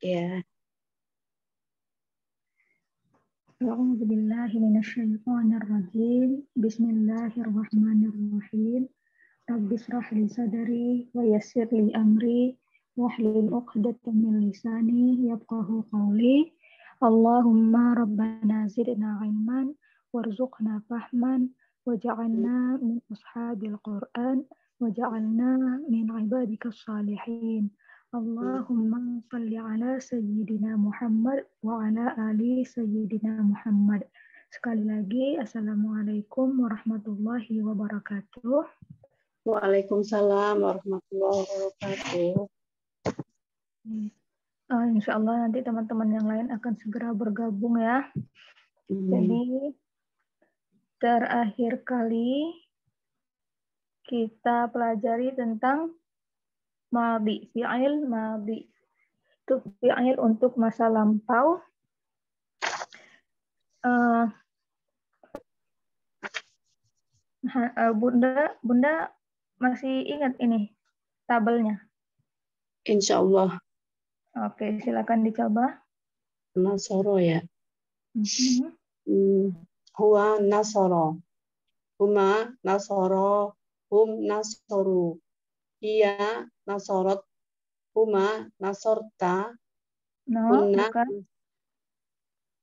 Ya. A'udzu billahi minasyaitonir rajim. Bismillahirrahmanirrahim. Rabbi shrah li sadri wa yassir li amri wahlul 'uqdatam min lisani yafqahu qawli. Allahumma rabbana zidna ilman warzuqna fahman waj'alna min ashabil Qur'an waj'alna min ibadikas salihin. Allahumma salli ala Sayyidina Muhammad wa ala ali Sayyidina Muhammad. Sekali lagi, Assalamualaikum warahmatullahi wabarakatuh. Waalaikumsalam warahmatullahi wabarakatuh. Insya Allah nanti teman-teman yang lain akan segera bergabung ya. Jadi terakhir kali kita pelajari tentang madhi, fi'il madhi. Itu fi'il untuk masa lampau. Bunda masih ingat ini tabelnya? Insya Allah. Oke, silakan dicoba. Nasoro ya. Huwa nasoro. Huma nasoro. Hum nasoru. Iya nasorot. Huma nasorta. No, Hunna. bukan.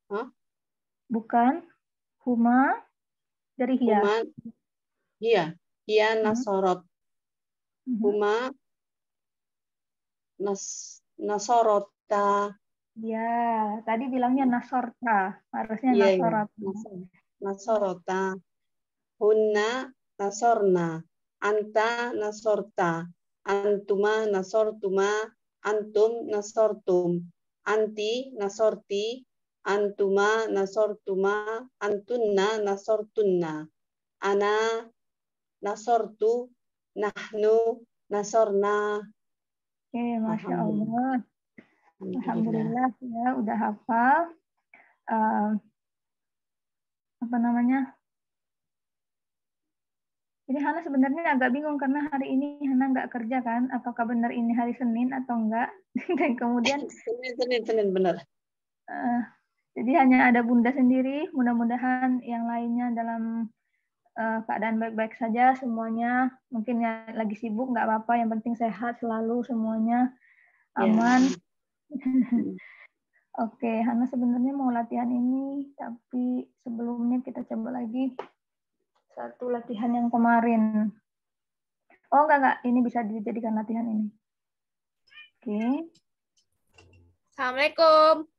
Hah? Bukan. Huma dari hiya. Huma. Iya. Iya nasorot. Huma nasorota. Ya, tadi bilangnya nasorta. Harusnya Iya, nasorot. Nasorota. Hunna nasorna. Anta nasorta. Antuma nasortuma. Antum nasortum. Anti nasorti. Antuma nasortuma. Antunna nasortunna. Ana nasortu. Nahnu nasorna. Oke, Masya Allah. Alhamdulillah ya, udah hafal. Apa namanya? Jadi Hana sebenarnya agak bingung karena hari ini Hana nggak kerja kan? Apakah benar ini hari Senin atau enggak? Dan kemudian Senin benar. Jadi hanya ada Bunda sendiri. Mudah-mudahan yang lainnya dalam keadaan baik-baik saja semuanya. Mungkin yang lagi sibuk nggak apa-apa. Yang penting sehat selalu semuanya, aman. Oke, Hana sebenarnya mau latihan ini, tapi sebelumnya kita coba lagi satu latihan yang kemarin. Oh, enggak. Ini bisa dijadikan latihan ini. Oke. Assalamualaikum.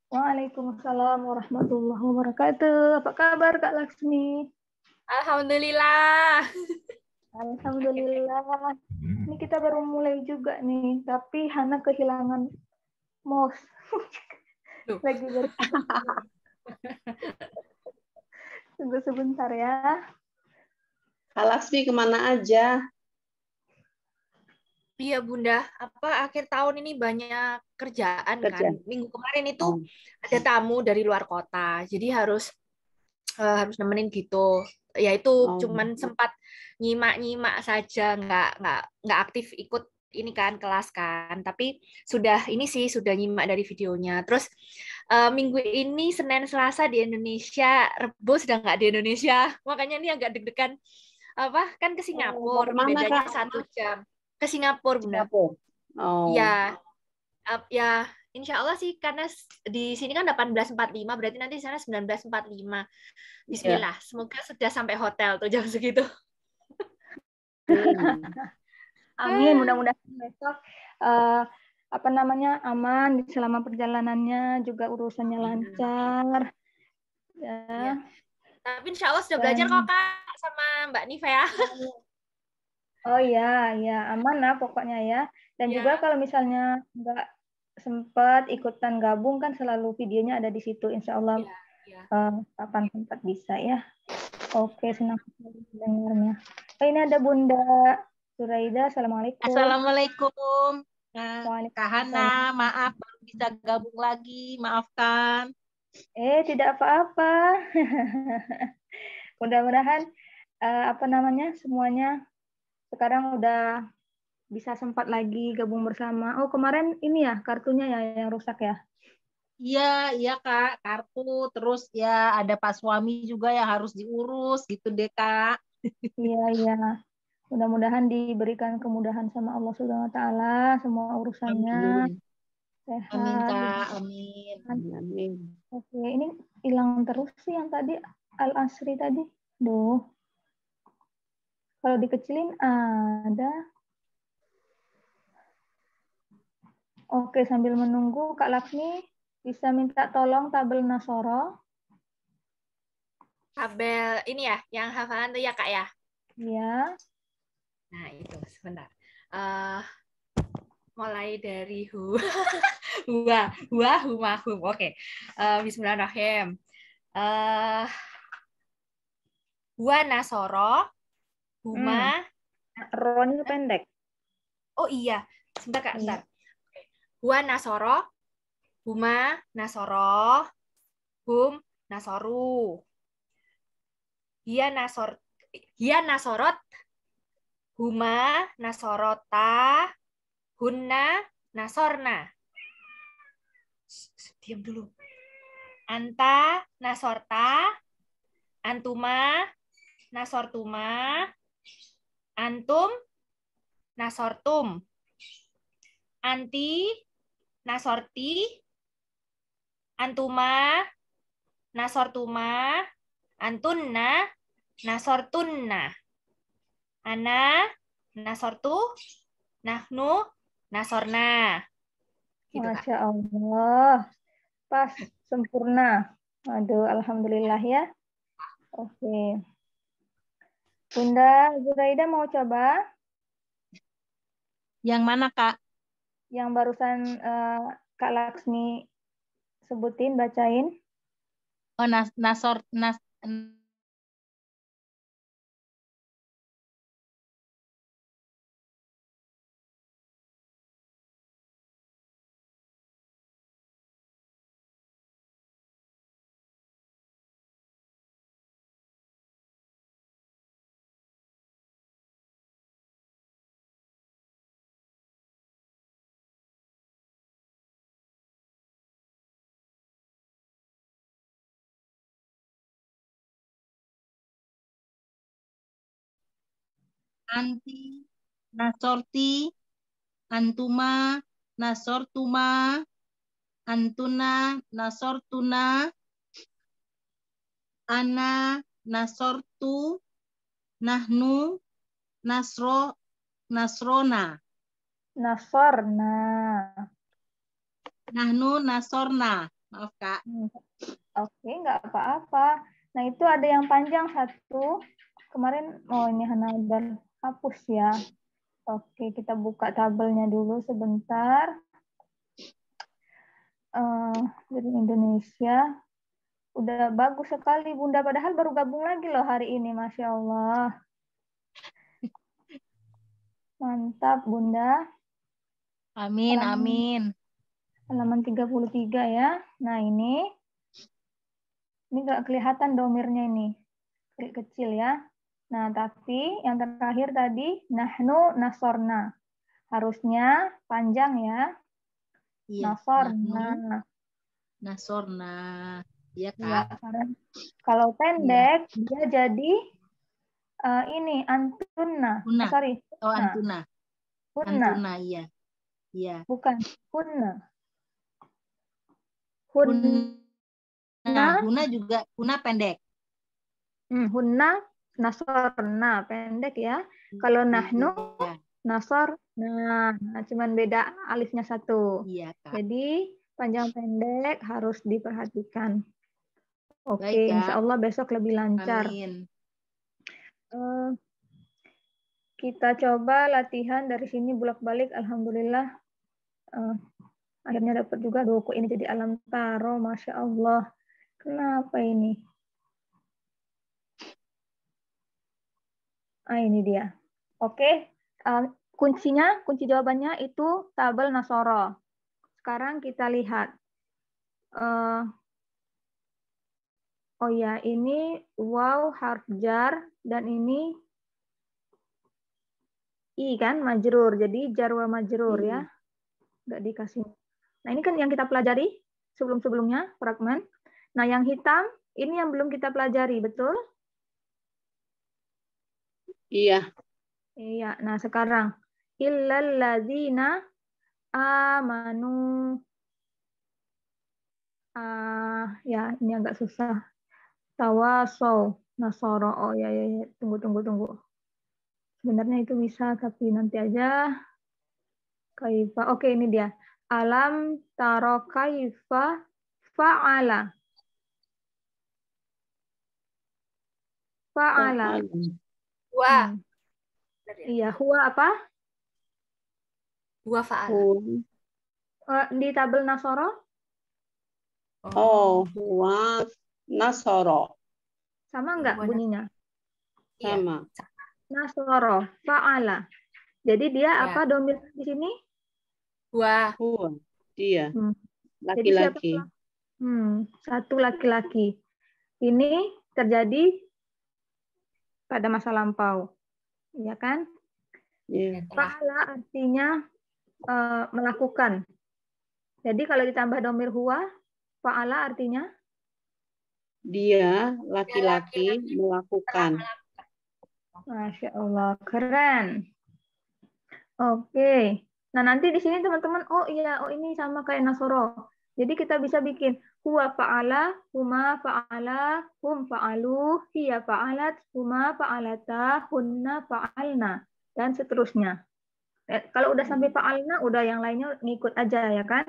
Waalaikumsalam warahmatullahi wabarakatuh. Apa kabar Kak Laksmi? Alhamdulillah. Alhamdulillah. Ini kita baru mulai juga nih, tapi Hana kehilangan mouse. Lagi tunggu sebentar ya. Kak Laksmi kemana aja? Iya Bunda, akhir tahun ini banyak kerjaan kan. Minggu kemarin itu ada tamu dari luar kota, jadi harus nemenin gitu. Ya itu cuman sempat nyimak saja, nggak aktif ikut ini kan kelas kan. Tapi sudah nyimak dari videonya. Terus minggu ini Senin Selasa di Indonesia, Rebo sudah nggak di Indonesia, makanya ini agak deg-degan. Kan ke Singapura, bedanya 1 jam. Ke Singapura, Bunda. Ya, ya, insya Allah sih, karena di sini kan 18.45, berarti nanti di sana 19.45. Bismillah, semoga sudah sampai hotel tuh jam segitu. Amin, mudah-mudahan besok aman selama perjalanannya, juga urusannya lancar. Ya. Tapi insya Allah sudah belajar kok Kak sama Mbak Nifa ya. Oh iya, aman lah pokoknya ya. Dan juga kalau misalnya nggak sempat ikutan gabung kan selalu videonya ada di situ. Insya Allah kapan sempat bisa ya. Oke, senang mendengarnya. Ini ada Bunda Suraida. Assalamualaikum. Assalamualaikum. Kak Hana, maaf baru bisa gabung lagi, maafkan. Tidak apa-apa. Mudah-mudahan semuanya sekarang udah bisa sempat lagi gabung bersama. Oh, kemarin ini ya kartunya ya yang rusak ya? Iya, iya Kak, kartu. Terus ya ada Pak suami juga yang harus diurus gitu deh Kak. Iya, iya. Mudah-mudahan diberikan kemudahan sama Allah Subhanahu wa taala semua urusannya Amin. Amin sehat. Kak, amin. Amin. Oke, ini hilang terus sih yang tadi Al-Asri tadi. Duh. Kalau dikecilin ada. Oke, sambil menunggu Kak Laksmi bisa minta tolong tabel Nasoro. Tabel ini ya, yang hafalan tuh ya Kak ya. Ya. Nah itu sebentar. Mulai dari huma, hum. Oke. Bismillahirrahmanirrahim. Hua nasoro, huma. Ro-nya pendek. Oh iya, sebentar Kak, Iya. sebentar. Hua nasoro, huma nasoro, hum nasoru. Hia nasorot, huma nasorota, hunna nasorna. Diam dulu. Anta nasorta, antuma nasortuma, antum nasortum, anti nasorti, antuma nasortuma, antunna nasortunna, ana nasortu, nahnu nasorna. Gitu, Kak. Masya Allah. Pas, sempurna. Aduh, alhamdulillah ya. Oke. Bunda Zuraida mau coba? Yang mana Kak? Yang barusan Kak Laksmi sebutin, bacain. Oh, anti, nasorti, antuma, nasortuma, antuna, nasortuna, ana, nasortu, nahnu, nasrona. Nasorna. Nahnu nasorna. Maaf Kak. Oke, nggak apa-apa. Nah, itu ada yang panjang satu. Kemarin, oh ini Hana udah hapus ya. Oke, kita buka tabelnya dulu sebentar. Dari Indonesia. Udah bagus sekali, Bunda. Padahal baru gabung lagi loh hari ini, Masya Allah. Mantap, Bunda. Amin, amin. Halaman 33 ya. Nah, ini nggak kelihatan domirnya ini. Kecil ya. Nah, tapi yang terakhir tadi, nahnu nasorna. Harusnya panjang ya. Iya, Nasorna. Nasorna. Iya, Ya, Kak. karena kalau pendek, dia jadi ini, antuna. Huna. Sorry. Oh, antuna. Hunna. Antuna, iya. Iya. Bukan. Hunna. Nah, Huna juga, Huna pendek. Hunna, nasorna, pendek ya. Kalau nahnu, nasor, nah, cuman beda alifnya satu. Iya, Kak. Jadi panjang pendek harus diperhatikan. Oke, Baik, Kak. insya Allah besok lebih lancar. Amin. Kita coba latihan dari sini bolak-balik. Alhamdulillah. Akhirnya dapat juga kok ini jadi alam taro. Masya Allah. Kenapa ini? Ini dia. Oke. Kuncinya, kunci jawabannya itu tabel Nasoro. Sekarang kita lihat. Oh ya, ini waw harf jar dan ini I kan, majrur. Jadi jar wa majrur ya. Nggak dikasih. Nah, ini kan yang kita pelajari sebelum-sebelumnya, fragmen. Nah, yang hitam, ini yang belum kita pelajari, betul? Iya. Iya. Nah, sekarang. Illal ladzina amanu. Ya, ini agak susah. Tawasaw. Nasoro. Oh, ya. Tunggu. Sebenarnya itu bisa, tapi nanti aja. Kaifa. Oke, ini dia. Alam taro kaifa fa'ala. Fa'ala. Wah. Iya, huwa apa? Huwa fa'ala. Di tabel Nasoro? Oh, huwa nasoro. Sama enggak bunyinya? Sama. Nasoro, fa'ala. Jadi dia apa domir di sini? Huwa. Dia. Jadi siapa? Laki-laki. Satu laki-laki. Ini terjadi pada masa lampau. Ya kan? Iya. Fa'ala artinya melakukan. Jadi kalau ditambah domir huwa, fa'ala artinya? Dia laki-laki melakukan. Masya Allah, keren. Oke. Nah, nanti di sini teman-teman, oh ini sama kayak Nasoro. Jadi kita bisa bikin huwa fa'ala, huma fa'ala, hum fa'alu, hiya fa'alat, huma fa'alata, hunna fa'alna, dan seterusnya. Kalau udah sampai fa'alna, udah yang lainnya ngikut aja ya kan?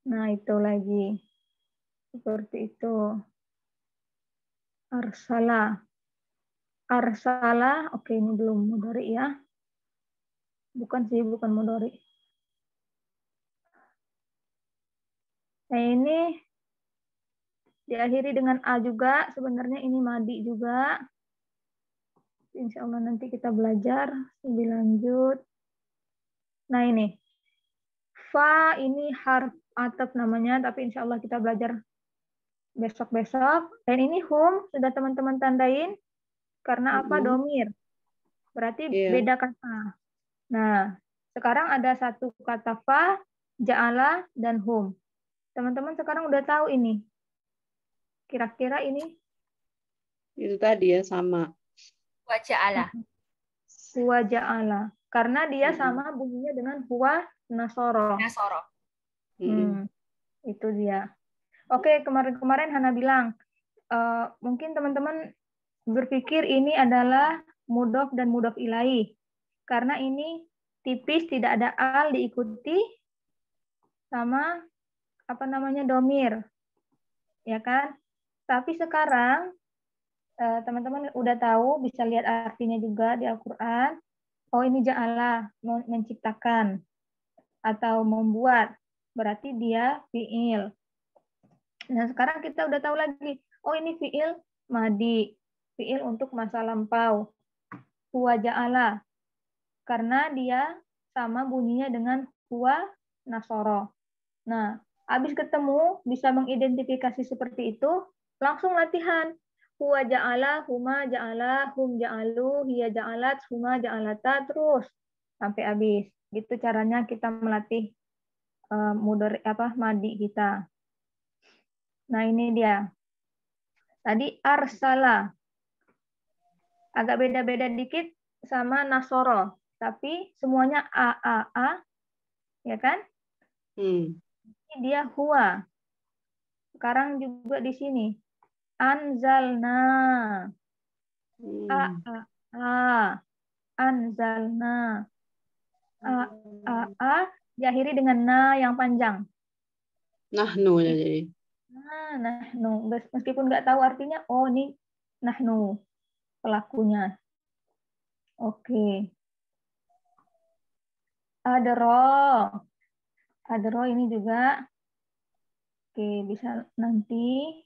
Nah, itu lagi. Seperti itu. Arsala. Arsala, oke ini belum mudhari ya. Bukan mudhari. Nah, ini diakhiri dengan A juga. Sebenarnya ini madi juga. Insya Allah nanti kita belajar lebih lanjut. Nah, ini. Fa ini harf ataf namanya, tapi insya Allah kita belajar besok-besok. Dan ini hum, sudah teman-teman tandain. Karena apa? Domir. Berarti beda kata. Nah, sekarang ada satu kata fa, ja'ala, dan hum. Teman-teman sekarang udah tahu ini. Kira-kira ini? Itu tadi ya sama. Huwa ja'ala. Huwa ja'ala. Karena dia sama bunyinya dengan huwa nasoro. Itu dia. Oke, kemarin Hana bilang, mungkin teman-teman berpikir ini adalah mudhof dan mudhof ilaih. Karena ini tipis, tidak ada al diikuti sama apa namanya domir. Ya kan? Tapi sekarang teman-teman udah tahu, bisa lihat artinya juga di Al-Quran. Oh, ini ja'ala, menciptakan atau membuat. Berarti dia fi'il. Nah, sekarang kita udah tahu lagi. Oh, ini fi'il madi. Fi'il untuk masa lampau. Huwa ja'ala. Karena dia sama bunyinya dengan huwa nasoro. Nah, habis ketemu, bisa mengidentifikasi seperti itu, langsung latihan. Huwa ja'ala, huma ja'ala, hum ja'alu, hiya ja'alat, huma ja'alata, terus sampai habis. Gitu caranya kita melatih madi kita. Nah, ini dia. Tadi arsala. Agak beda-beda dikit sama nasoro. Tapi semuanya A. Ya kan? Ini dia huwa. Sekarang juga di sini. Anzalna. Anzalna. Diakhiri dengan na yang panjang. Nahnu ya jadi. Nahnu. Meskipun nggak tahu artinya, oh ini nahnu pelakunya. Oke. Adro ini juga. Oke, bisa nanti.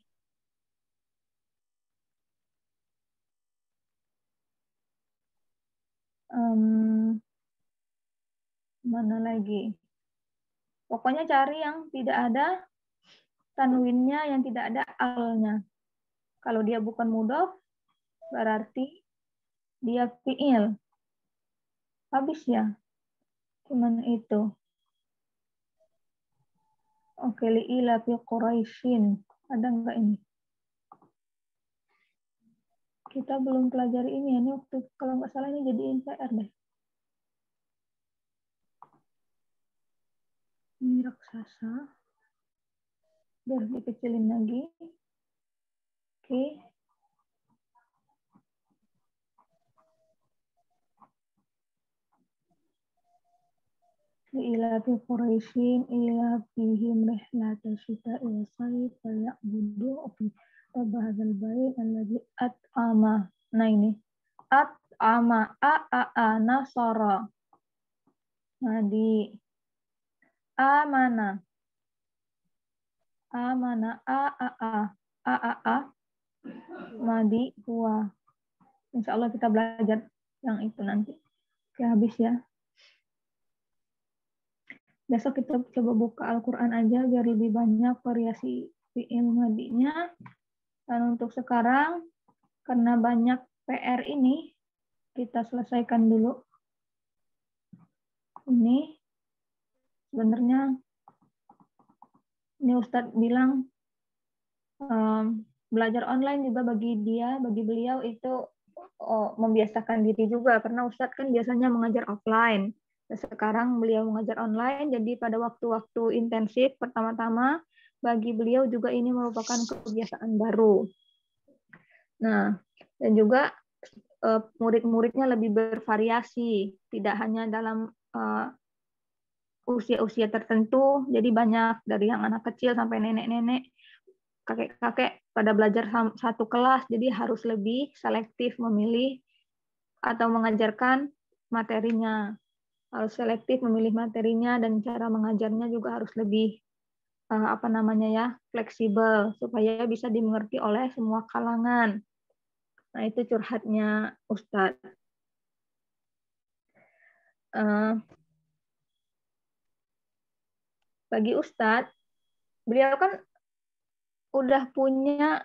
Mana lagi? Pokoknya cari yang tidak ada tanwinnya, yang tidak ada alnya. Kalau dia bukan mudhof, berarti dia fi'il. Habis ya? Gimana itu? Oke, li'ila fi Quraisyin. Ada nggak ini? Kita belum pelajari ini ya. Ini waktu, kalau nggak salah ini jadiin PR deh. Ini raksasa. Biar dikecilin lagi. Oke. Ila fi Quraisyin ila fihim rihlata syita'i wa sayf faya'budu fi hadzal bait alladzi at'ama. Nah ini at'ama nasara. Nah di amana madi huwa. Insya Allah kita belajar yang itu nanti. Oke, habis ya. Besok kita coba buka Al-Quran aja biar lebih banyak variasi fi'il madinya. Dan untuk sekarang, karena banyak PR ini, kita selesaikan dulu. Ini sebenarnya ini Ustadz bilang belajar online juga bagi beliau itu membiasakan diri juga, karena Ustadz kan biasanya mengajar offline. Sekarang beliau mengajar online, jadi pada waktu-waktu intensif pertama-tama bagi beliau juga ini merupakan kebiasaan baru. Nah, dan juga murid-muridnya lebih bervariasi, tidak hanya dalam usia-usia tertentu, jadi banyak dari yang anak kecil sampai nenek-nenek, kakek-kakek pada belajar satu kelas, jadi harus lebih selektif memilih atau mengajarkan materinya. Harus selektif memilih materinya dan cara mengajarnya juga harus lebih fleksibel supaya bisa dimengerti oleh semua kalangan. Nah, itu curhatnya Ustadz. Bagi Ustadz, beliau kan udah punya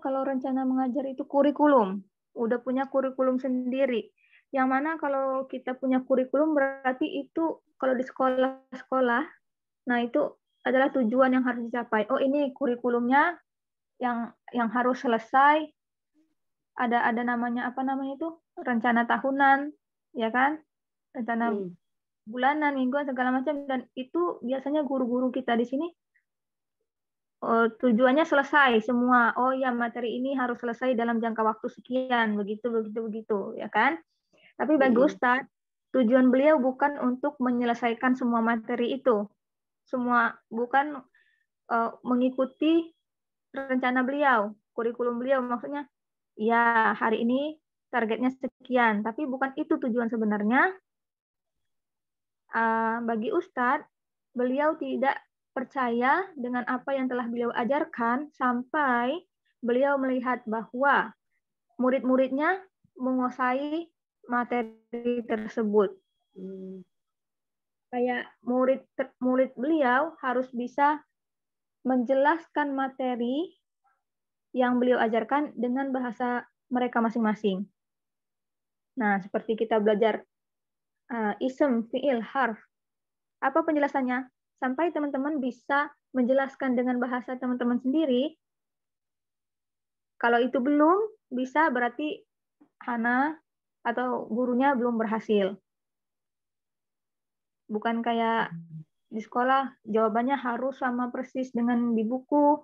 kalau rencana mengajar itu kurikulum, udah punya kurikulum sendiri. Yang mana kalau kita punya kurikulum berarti itu kalau di sekolah-sekolah, nah itu adalah tujuan yang harus dicapai. Oh, ini kurikulumnya yang harus selesai. Ada namanya itu rencana tahunan, ya kan? Rencana bulanan, mingguan, segala macam. Dan itu biasanya guru-guru kita di sini tujuannya selesai semua. Oh ya, materi ini harus selesai dalam jangka waktu sekian, begitu, ya kan? Tapi bagi Ustadz, tujuan beliau bukan untuk menyelesaikan semua materi itu. Bukan mengikuti rencana beliau, kurikulum beliau. Maksudnya, ya hari ini targetnya sekian. Tapi bukan itu tujuan sebenarnya. Bagi Ustadz, beliau tidak percaya dengan apa yang telah beliau ajarkan sampai beliau melihat bahwa murid-muridnya menguasai materi tersebut. Kayak murid beliau harus bisa menjelaskan materi yang beliau ajarkan dengan bahasa mereka masing-masing. Nah, seperti kita belajar ism, fi'il, harf. Apa penjelasannya? Sampai teman-teman bisa menjelaskan dengan bahasa teman-teman sendiri. Kalau itu belum bisa, berarti Hana atau gurunya belum berhasil. Bukan kayak di sekolah, jawabannya harus sama persis dengan di buku.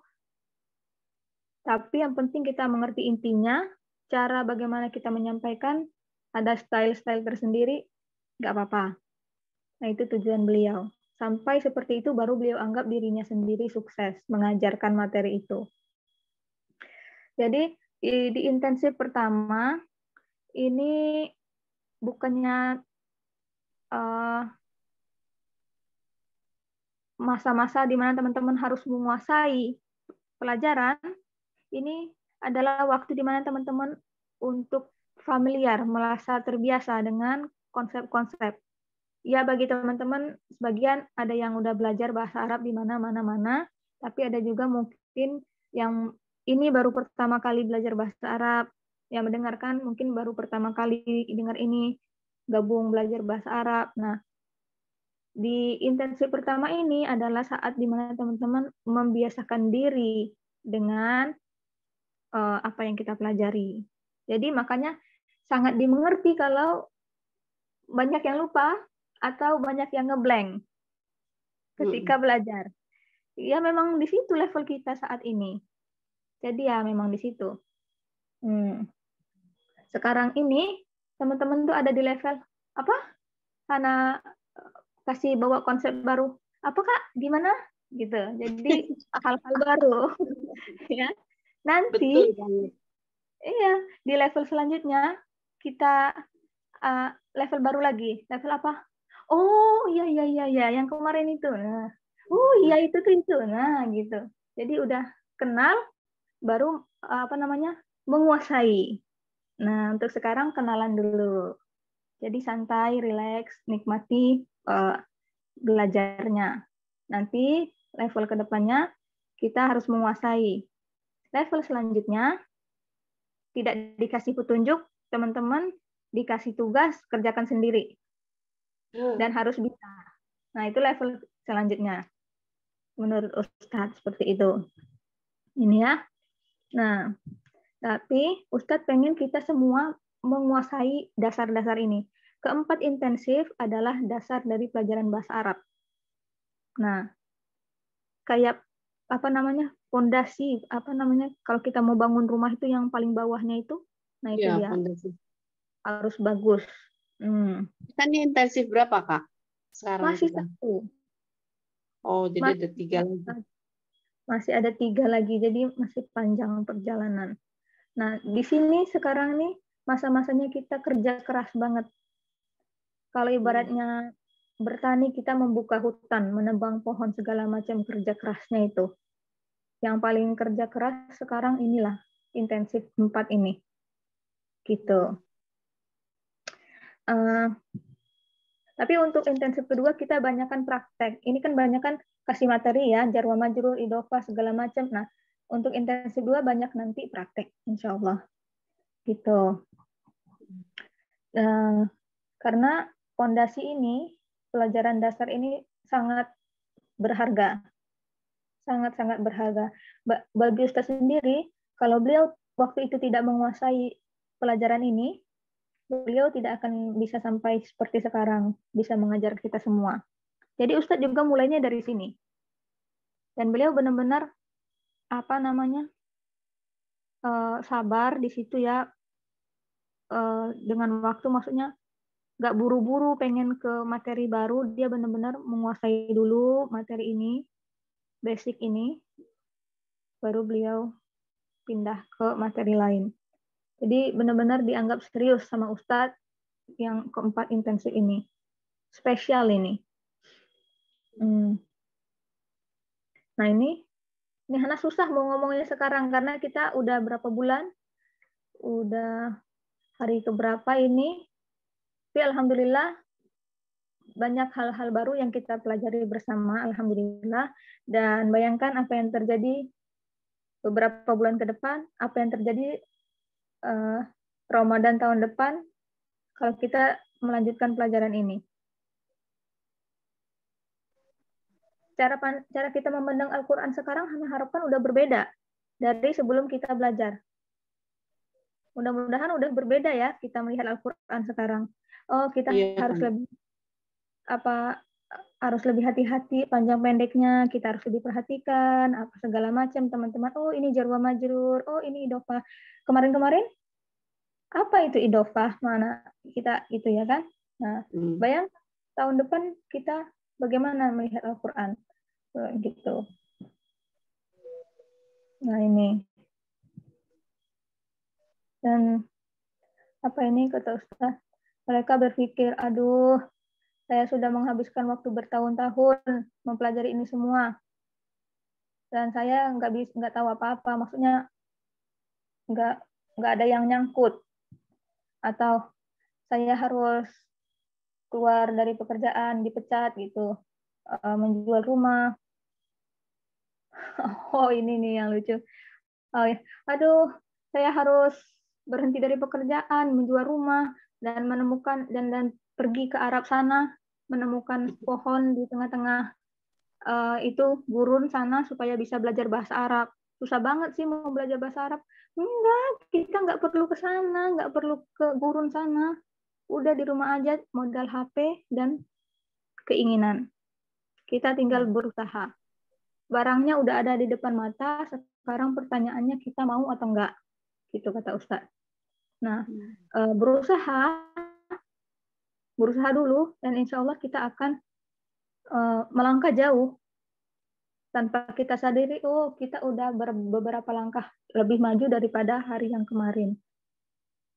Tapi yang penting kita mengerti intinya, cara bagaimana kita menyampaikan, ada style-style tersendiri, nggak apa-apa. Nah, itu tujuan beliau. Sampai seperti itu baru beliau anggap dirinya sendiri sukses mengajarkan materi itu. Jadi di intensif pertama ini bukannya masa-masa di mana teman-teman harus menguasai pelajaran. Ini adalah waktu di mana teman-teman untuk familiar, merasa terbiasa dengan konsep-konsep. Ya, bagi teman-teman sebagian ada yang udah belajar bahasa Arab di mana-mana, tapi ada juga mungkin yang ini baru pertama kali belajar bahasa Arab, yang mendengarkan mungkin baru pertama kali dengar ini. gabung belajar bahasa Arab. Nah, di intensif pertama ini adalah saat dimana teman-teman membiasakan diri dengan apa yang kita pelajari. Jadi makanya sangat dimengerti kalau banyak yang lupa atau banyak yang ngeblank ketika belajar. Ya memang di situ level kita saat ini. Jadi ya memang di situ. Sekarang ini teman-teman tuh ada di level apa? Karena kasih bawa konsep baru. Apa Kak? Gimana? Gitu. Jadi hal-hal baru. Ya. Nanti iya, di level selanjutnya kita level baru lagi. Level apa? Oh, iya, yang kemarin itu. Nah, oh iya itu tuh itu. Nah, gitu. Jadi udah kenal baru menguasai. Nah, untuk sekarang kenalan dulu. Jadi santai, rileks, nikmati belajarnya. Nanti level kedepannya kita harus menguasai. Level selanjutnya tidak dikasih petunjuk, teman-teman dikasih tugas kerjakan sendiri dan harus bisa. Nah, itu level selanjutnya menurut Ustadz seperti itu. Ini ya. Nah, tapi Ustadz pengen kita semua menguasai dasar-dasar ini. Keempat intensif adalah dasar dari pelajaran bahasa Arab. Nah, kayak pondasi, kalau kita mau bangun rumah itu yang paling bawahnya itu, nah itu dia. Fondasi. Harus bagus. Kita ini intensif berapa, Kak? Sekarang masih kita. 1. Oh, jadi ada 3 lagi. Masih ada 3 lagi, jadi masih panjang perjalanan. Nah, di sini sekarang nih masa-masanya kita kerja keras banget. Kalau ibaratnya bertani, kita membuka hutan, menebang pohon, segala macam kerja kerasnya itu. Yang paling kerja keras sekarang inilah intensif 4 ini. Gitu. Tapi untuk intensif kedua kita banyakkan praktek. Ini kan banyakkan kasih materi ya, jarwa majrur, idhofah, segala macam. Nah, untuk intensif 2 banyak nanti praktek, insya Allah. Gitu. Karena fondasi ini, pelajaran dasar ini sangat berharga. Sangat-sangat berharga. Bagi Ustaz sendiri, kalau beliau waktu itu tidak menguasai pelajaran ini, beliau tidak akan bisa sampai seperti sekarang, bisa mengajar kita semua. Jadi Ustadz juga mulainya dari sini. Dan beliau benar-benar sabar di situ ya, dengan waktu, maksudnya nggak buru-buru pengen ke materi baru, dia benar-benar menguasai dulu materi ini, basic ini, baru beliau pindah ke materi lain. Jadi benar-benar dianggap serius sama Ustadz yang keempat intensif ini. Spesial ini. Nah ini Hana susah mau ngomongnya sekarang karena kita udah berapa bulan, udah hari keberapa ini, tapi alhamdulillah banyak hal-hal baru yang kita pelajari bersama, alhamdulillah. Dan bayangkan apa yang terjadi beberapa bulan ke depan, apa yang terjadi Ramadan tahun depan kalau kita melanjutkan pelajaran ini. Cara kita memandang Al-Quran sekarang Hana harapkan udah berbeda dari sebelum kita belajar. Mudah-mudahan udah berbeda ya kita melihat Al-Quran sekarang. Oh, kita harus lebih hati-hati panjang pendeknya, kita harus lebih perhatikan apa segala macam, teman-teman. Oh, ini jarwa majrur, oh ini idhofah. Kemarin-kemarin apa itu idhofah? Mana kita itu ya kan? Nah, bayang tahun depan kita bagaimana melihat Al-Quran gitu. Nah, ini. Dan apa ini kata Ustaz? Mereka berpikir, aduh, saya sudah menghabiskan waktu bertahun-tahun mempelajari ini semua. Dan saya nggak tahu apa-apa, maksudnya nggak ada yang nyangkut. Atau saya harus keluar dari pekerjaan, dipecat gitu, menjual rumah. Oh, ini nih yang lucu. Oh, ya. Aduh, saya harus berhenti dari pekerjaan, menjual rumah, dan menemukan dan pergi ke Arab sana, menemukan pohon di tengah-tengah itu gurun sana supaya bisa belajar bahasa Arab. Susah banget sih mau belajar bahasa Arab. Enggak, kita nggak perlu ke sana, nggak perlu ke gurun sana. Udah di rumah aja, modal HP dan keinginan. Kita tinggal berusaha. Barangnya udah ada di depan mata, sekarang pertanyaannya kita mau atau enggak. Gitu kata Ustadz. Nah, berusaha dulu, dan insya Allah kita akan melangkah jauh. Tanpa kita sadari, oh kita udah beberapa langkah lebih maju daripada hari yang kemarin.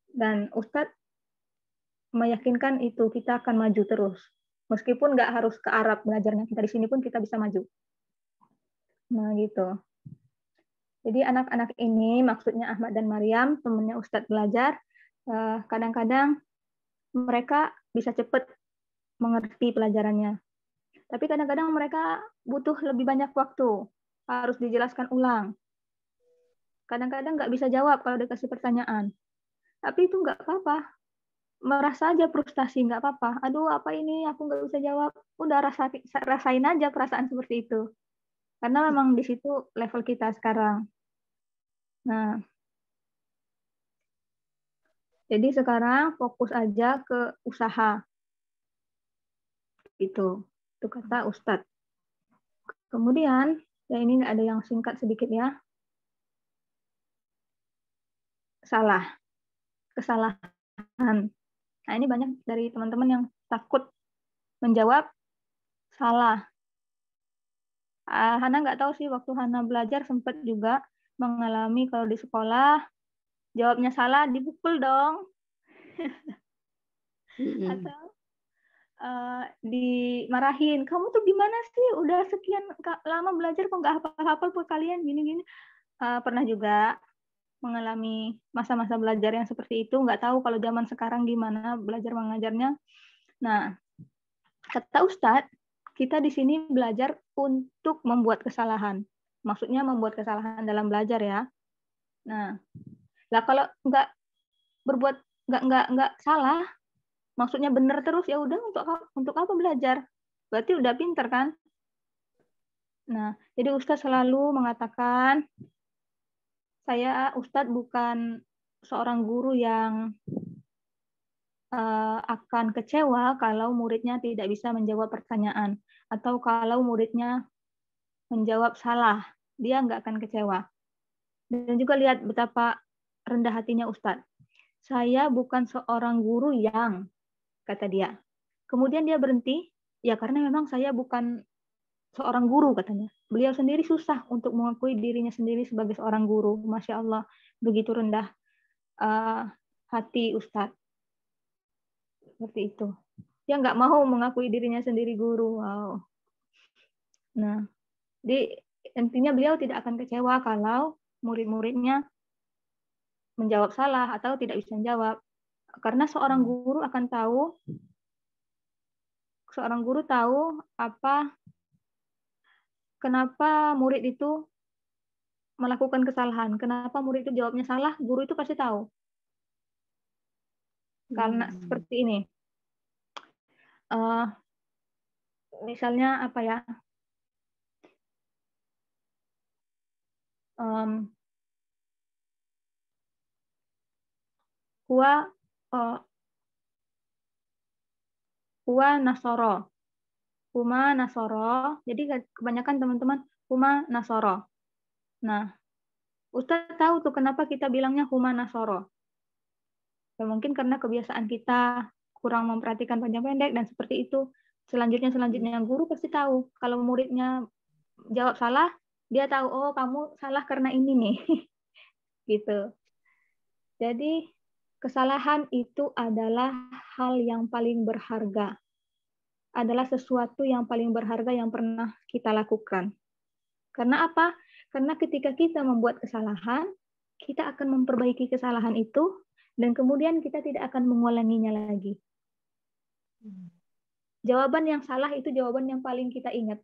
Dan Ustadz meyakinkan itu, kita akan maju terus. Meskipun nggak harus ke Arab belajarnya, kita di sini pun kita bisa maju. Nah gitu. Jadi anak-anak ini, maksudnya Ahmad dan Maryam, temannya Ustadz belajar, kadang-kadang mereka bisa cepat mengerti pelajarannya. Tapi kadang-kadang mereka butuh lebih banyak waktu, harus dijelaskan ulang. Kadang-kadang nggak bisa jawab kalau dikasih pertanyaan. Tapi itu nggak apa-apa. Merasa aja frustasi, nggak apa-apa. Aduh, apa ini? Aku nggak bisa jawab. Udah rasain aja perasaan seperti itu. Karena memang di situ level kita sekarang. Nah, jadi sekarang fokus aja ke usaha. Itu kata Ustadz. Kemudian, ya ini ada yang singkat sedikit ya. Kesalahan. Nah, ini banyak dari teman-teman yang takut menjawab salah. Hana nggak tahu sih, waktu Hana belajar sempat juga mengalami kalau di sekolah, jawabnya salah, dipukul dong. Atau dimarahin, kamu tuh gimana sih, udah sekian lama belajar kok nggak hafal-hafal kok kalian gini-gini. Pernah juga mengalami masa-masa belajar yang seperti itu, nggak tahu kalau zaman sekarang gimana belajar mengajarnya. Nah, kata Ustadz, kita di sini belajar untuk membuat kesalahan. Maksudnya membuat kesalahan dalam belajar ya. Nah, lah kalau nggak berbuat nggak salah, maksudnya benar terus, ya udah untuk apa belajar? Berarti udah pinter kan? Nah, jadi Ustadz selalu mengatakan, Ustadz bukan seorang guru yang akan kecewa kalau muridnya tidak bisa menjawab pertanyaan, atau kalau muridnya menjawab salah, dia nggak akan kecewa. Dan juga lihat betapa rendah hatinya Ustadz. Saya bukan seorang guru yang, kata dia. Kemudian dia berhenti, ya karena memang saya bukan seorang guru, katanya. Beliau sendiri susah untuk mengakui dirinya sendiri sebagai seorang guru. Masya Allah, begitu rendah hati Ustadz. Seperti itu. Dia nggak mau mengakui dirinya sendiri guru. Wow. Nah, jadi intinya beliau tidak akan kecewa kalau murid-muridnya menjawab salah atau tidak bisa menjawab. Karena seorang guru tahu kenapa murid itu melakukan kesalahan. Kenapa murid itu jawabnya salah, guru itu pasti tahu. Karena seperti ini. Misalnya apa ya? Huwa Nasoro. Huma Nasoro. Jadi kebanyakan teman-teman Huma Nasoro. Nah, Ustadz tahu tuh kenapa kita bilangnya Huma Nasoro. Ya, mungkin karena kebiasaan kita kurang memperhatikan panjang pendek dan seperti itu. Selanjutnya guru pasti tahu kalau muridnya jawab salah, dia tahu, oh kamu salah karena ini nih. Gitu. Jadi kesalahan itu adalah hal yang paling berharga. Adalah sesuatu yang paling berharga yang pernah kita lakukan. Karena apa? Karena ketika kita membuat kesalahan, kita akan memperbaiki kesalahan itu, dan kemudian kita tidak akan mengulanginya lagi. Jawaban yang salah itu jawaban yang paling kita ingat.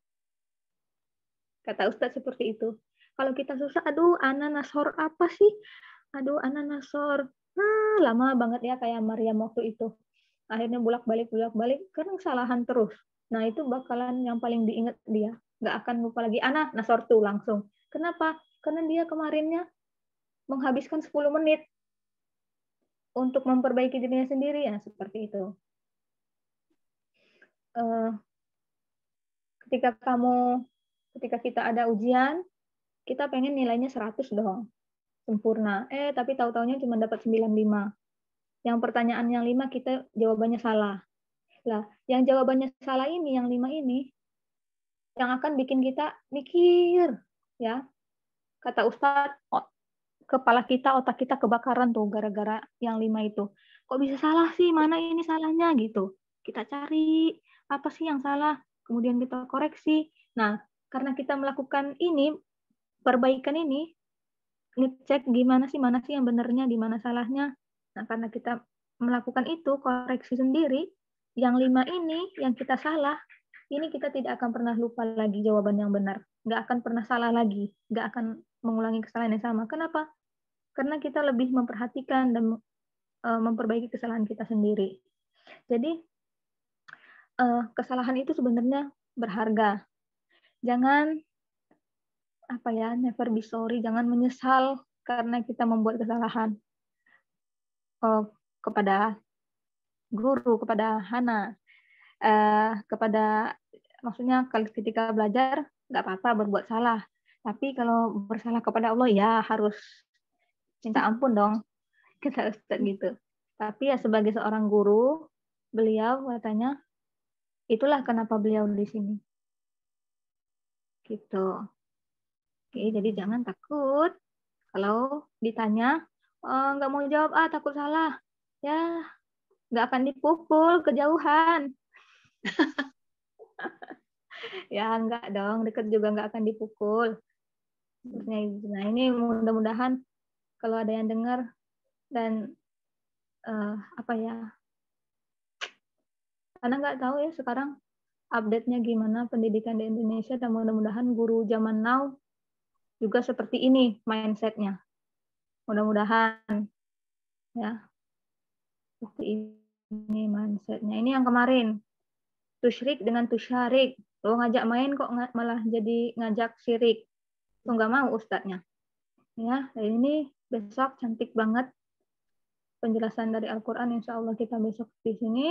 Kata Ustadz seperti itu. Kalau kita susah, aduh, ana nasor apa sih? Aduh, ana nasor. lama banget ya kayak Maryam waktu itu. Akhirnya bolak-balik karena kesalahan terus. Nah, itu bakalan yang paling diingat dia. Nggak akan lupa lagi. Ana nasortu langsung. Kenapa? Karena dia kemarinnya menghabiskan 10 menit untuk memperbaiki dirinya sendiri, ya seperti itu. Ketika kita ada ujian, kita pengen nilainya 100 dong, sempurna. Tapi tahu-taunya cuma dapat 95. Yang pertanyaan yang 5 kita jawabannya salah. Lah, yang jawabannya salah ini, yang 5 ini, yang akan bikin kita mikir, ya. Kata Ustadz, kepala kita, otak kita kebakaran tuh gara-gara yang 5 itu. Kok bisa salah sih? Mana ini salahnya gitu. Kita cari apa sih yang salah, kemudian kita koreksi. Nah, karena kita melakukan ini, perbaikan ini, ngecek gimana sih, mana sih yang benernya, di mana salahnya. Nah, karena kita melakukan itu, koreksi sendiri, yang 5 ini, yang kita salah, ini kita tidak akan pernah lupa lagi jawaban yang benar. Nggak akan pernah salah lagi. Nggak akan mengulangi kesalahan yang sama. Kenapa? Karena kita lebih memperhatikan dan memperbaiki kesalahan kita sendiri. Jadi, kesalahan itu sebenarnya berharga. Jangan, never be sorry. Jangan menyesal karena kita membuat kesalahan. Kepada guru, kepada Hana, maksudnya kalau ketika belajar nggak apa-apa berbuat salah, tapi kalau bersalah kepada Allah ya harus minta ampun dong, kata Ustadz gitu. Tapi ya sebagai seorang guru, beliau katanya itulah kenapa beliau di sini gitu. Oke, jadi jangan takut kalau ditanya, nggak mau jawab, takut salah, ya nggak akan dipukul kejauhan. Ya enggak dong, deket juga nggak akan dipukul. Nah, ini mudah-mudahan kalau ada yang dengar dan karena nggak tahu ya sekarang update-nya gimana pendidikan di Indonesia, dan mudah-mudahan guru zaman now juga seperti ini mindset-nya. Mudah-mudahan ya seperti ini mindset-nya. Ini yang kemarin tusyrik dengan tusyarik. Ngajak main kok malah jadi ngajak syirik. Tuh nggak mau ustadznya. Ya, ini besok cantik banget penjelasan dari Al-Quran. Insya Allah kita besok di sini.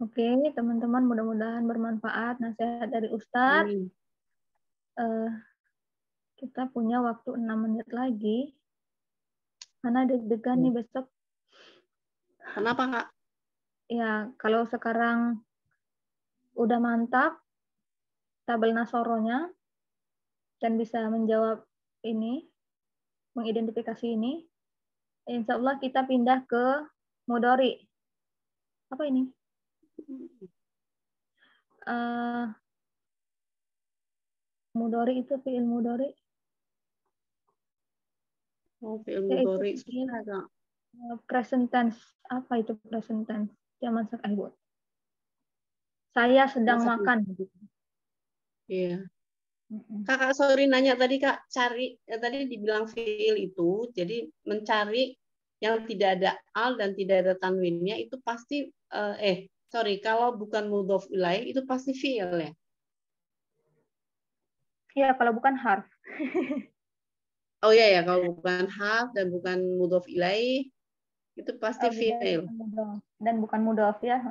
Oke, teman-teman, mudah-mudahan bermanfaat nasihat dari Ustadz. Kita punya waktu 6 menit lagi. Karena deg-degan nih besok. Kenapa, Kak? Ya, kalau sekarang udah mantap tabel nasoronya dan bisa menjawab ini, mengidentifikasi ini, insya Allah kita pindah ke mudhari. Apa ini? Mudhari itu fi'il mudhari. Fi'il mudhari. Present tense. Apa itu present tense? Zaman sekarang. Saya sedang makan. Iya. Kakak sorry nanya tadi Kak, tadi dibilang fi'il itu, jadi mencari yang tidak ada al dan tidak ada tanwinnya itu pasti kalau bukan mudhof ilaih itu pasti fi'il ya. Iya, kalau bukan harf. Oh iya ya, kalau bukan harf dan bukan mudhof ilaih itu pasti fi'il. Dan bukan mudhof ya.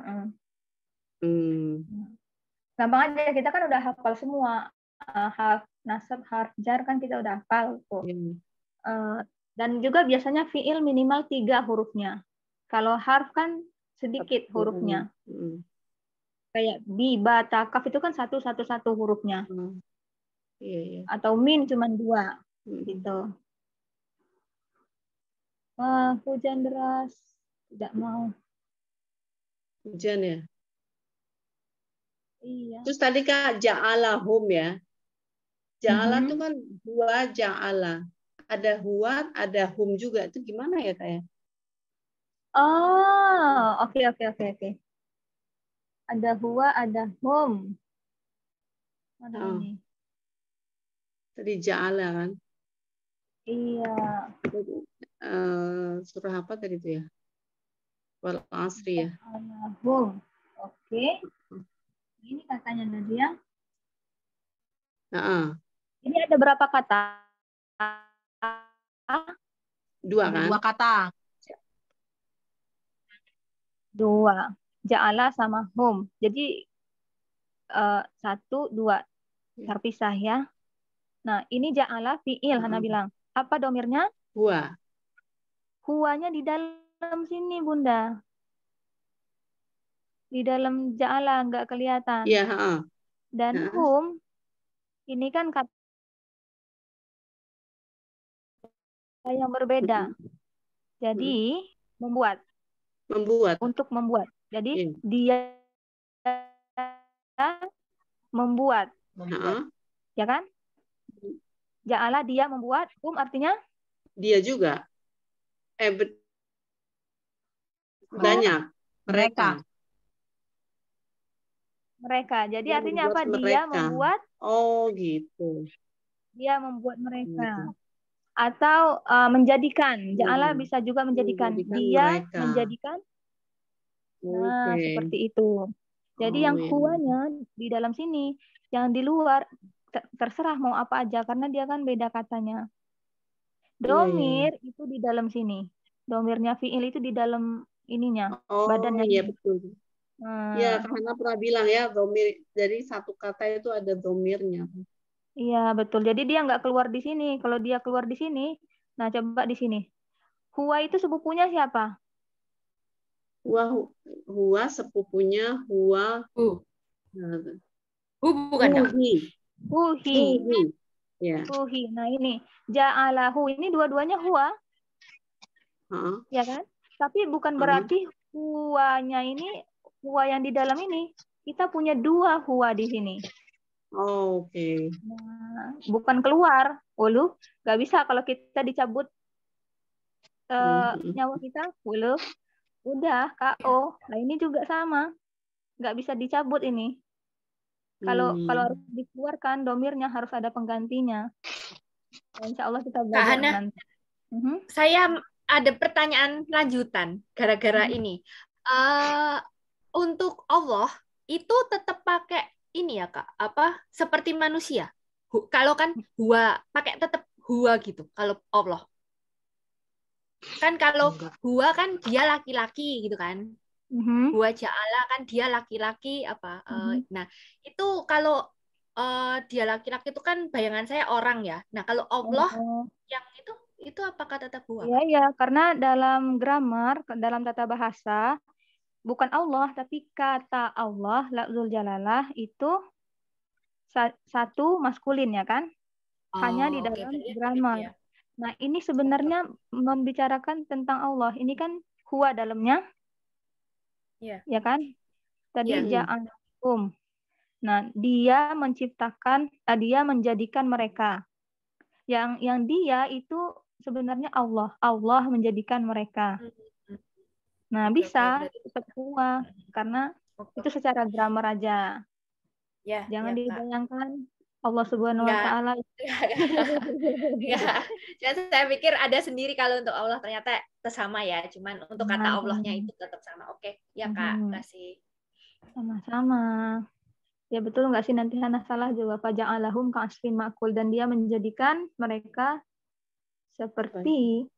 Gampang aja, kita kan udah hafal semua. Harf nasab, harf jar kan kita udah hafal tuh. Dan juga biasanya fi'il minimal 3 hurufnya. Kalau harf kan sedikit hurufnya. Kayak bi, ba, ta, kaf itu kan satu hurufnya. Iya. Atau min cuma 2 gitu. Hujan deras, tidak mau. Hujan ya. Iya. Terus tadi Kak ja'alahum ya. Ja'ala itu kan huwa ja'ala. Ada huwa, ada hum juga. Itu gimana ya Kak ya? Oh, oke. Ada huwa, ada hum. Mana ini? Tadi ja'ala kan? Iya. surah apa tadi itu ya? Wal asri ya. Oke. Ini katanya Nadia. Ini ada berapa kata? Dua kan? Dua kata. Dua. Ja'ala sama hum. Jadi 1, 2 terpisah ya. Nah, ini ja'ala fi'il, Hana bilang. Apa domirnya? Huwa. Huwanya di dalam sini, Bunda. Di dalam ja'ala, nggak kelihatan. Iya, Dan hum, ini kan kata yang berbeda. Jadi, membuat. Untuk membuat. Jadi, dia membuat. Ya kan? Ja'ala dia membuat, artinya? Dia juga. Banyak. Mereka. Jadi artinya apa? Mereka. Dia membuat. Oh, gitu. Dia membuat mereka. Atau menjadikan. Ja'ala bisa juga menjadikan. Dia mereka. Menjadikan. Nah, seperti itu. Jadi yang huwanya di dalam sini, yang di luar terserah mau apa aja karena dia kan beda katanya. Domir itu di dalam sini. Domirnya fi'il itu di dalam ininya, badannya. Iya betul. Ya, karena pernah bilang ya, domir dari satu kata itu ada domirnya. Iya, betul. Jadi dia nggak keluar di sini. Kalau dia keluar di sini, nah coba di sini. Huwa itu sepupunya siapa? Huwa sepupunya huwa. Bukan Huhi. Ya. Huhi. Nah ini ja'alahu ini dua-duanya huwa. Ya kan? Tapi bukan berarti huwanya ini huwa yang di dalam ini. Kita punya dua huwa di sini. Oke. Nah, bukan keluar. Ulu, nggak bisa kalau kita dicabut nyawa kita. Ulu, udah KO. Nah ini juga sama. Nggak bisa dicabut ini. Kalau harus dikeluarkan, domirnya harus ada penggantinya. Insya Allah kita belajar nanti. Saya ada pertanyaan lanjutan gara-gara ini. Untuk Allah itu tetap pakai ini ya Kak, apa seperti manusia. Kalau kan huwa pakai tetap huwa gitu. Kalau Allah kan kalau huwa kan dia laki-laki gitu kan. Huwa ja'ala kan dia laki-laki apa. Nah itu kalau dia laki-laki itu kan bayangan saya orang ya. Nah kalau Allah yang itu apakah tetap huwa? Iya, ya, karena dalam grammar, dalam tata bahasa, bukan Allah, tapi kata Allah, lafzul jalalah, itu satu maskulin, ya kan? Hanya di dalam grammar. Ya. Nah, ini sebenarnya membicarakan tentang Allah. Ini kan huwa dalamnya, ya kan? Tadi ja'alahum. Nah, dia menciptakan, dia menjadikan mereka. Yang dia itu sebenarnya Allah. Allah menjadikan mereka. Nah, bisa tetap huwa karena itu secara grammar aja. Jangan dibayangkan Allah Subhanahu wa taala. Saya pikir ada sendiri kalau untuk Allah ternyata sama ya, cuman untuk kata Allahnya itu tetap sama. Oke, ya Kak, kasih. Sama-sama. Ya betul nggak sih nanti Hana salah juga faja'alahum ka'asfin ma'kul dan dia menjadikan mereka seperti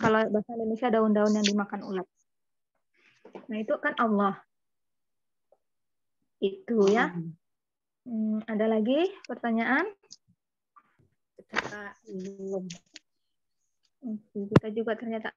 kalau bahasa Indonesia daun-daun yang dimakan ulat. Nah itu kan Allah. Itu ya. Ada lagi pertanyaan? Kita juga ternyata